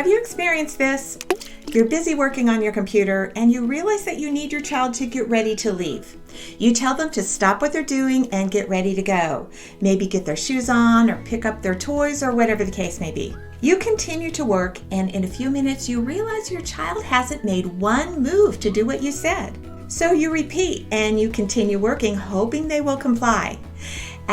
Have you experienced this? You're busy working on your computer and you realize that you need your child to get ready to leave. You tell them to stop what they're doing and get ready to go. Maybe get their shoes on or pick up their toys or whatever the case may be. You continue to work and in a few minutes you realize your child hasn't made one move to do what you said. So you repeat and you continue working, hoping they will comply.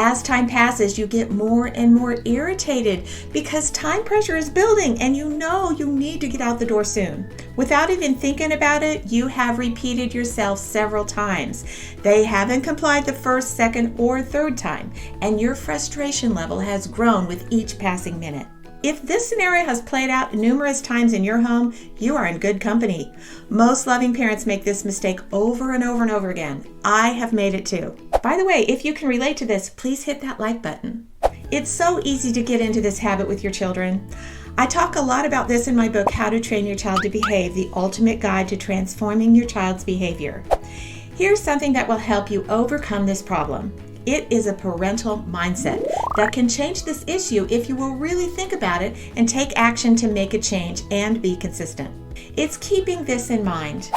As time passes, you get more and more irritated because time pressure is building and you know you need to get out the door soon. Without even thinking about it, you have repeated yourself several times. They haven't complied the first, second, or third time, and your frustration level has grown with each passing minute. If this scenario has played out numerous times in your home, you are in good company. Most loving parents make this mistake over and over and over again. I have made it too. By the way, if you can relate to this, please hit that like button. It's so easy to get into this habit with your children. I talk a lot about this in my book, How to Train Your Child to Behave, the ultimate guide to transforming your child's behavior. Here's something that will help you overcome this problem. It is a parental mindset that can change this issue if you will really think about it and take action to make a change and be consistent. It's keeping this in mind.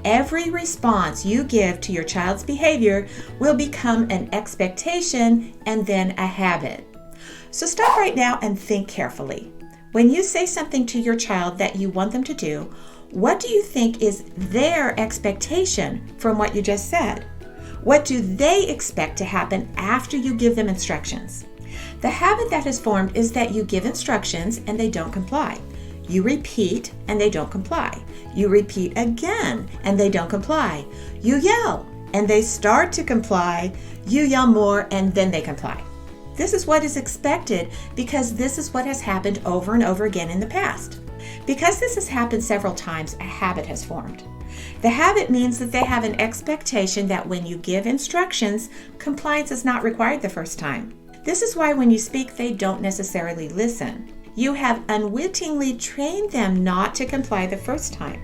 Every response you give to your child's behavior will become an expectation and then a habit. So stop right now and think carefully. When you say something to your child that you want them to do, what do you think is their expectation from what you just said? What do they expect to happen after you give them instructions? The habit that is formed is that you give instructions and they don't comply. You repeat and they don't comply. You repeat again and they don't comply. You yell and they start to comply. You yell more and then they comply. This is what is expected because this is what has happened over and over again in the past. Because this has happened several times, a habit has formed. The habit means that they have an expectation that when you give instructions, compliance is not required the first time. This is why when you speak, they don't necessarily listen. You have unwittingly trained them not to comply the first time.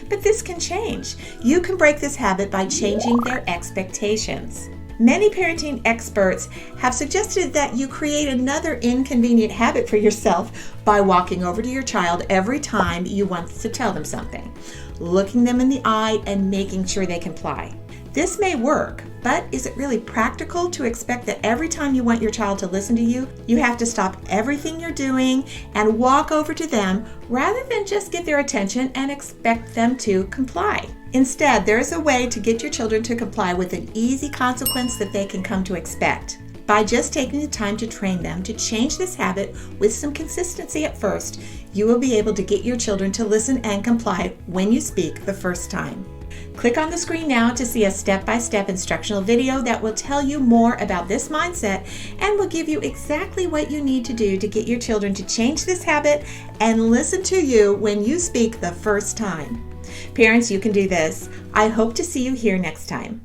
But this can change. You can break this habit by changing their expectations. Many parenting experts have suggested that you create another inconvenient habit for yourself by walking over to your child every time you want to tell them something, looking them in the eye and making sure they comply. This may work, but is it really practical to expect that every time you want your child to listen to you, you have to stop everything you're doing and walk over to them rather than just get their attention and expect them to comply? Instead, there is a way to get your children to comply with an easy consequence that they can come to expect. By just taking the time to train them to change this habit with some consistency at first, you will be able to get your children to listen and comply when you speak the first time. Click on the screen now to see a step-by-step instructional video that will tell you more about this mindset and will give you exactly what you need to do to get your children to change this habit and listen to you when you speak the first time. Parents, you can do this. I hope to see you here next time.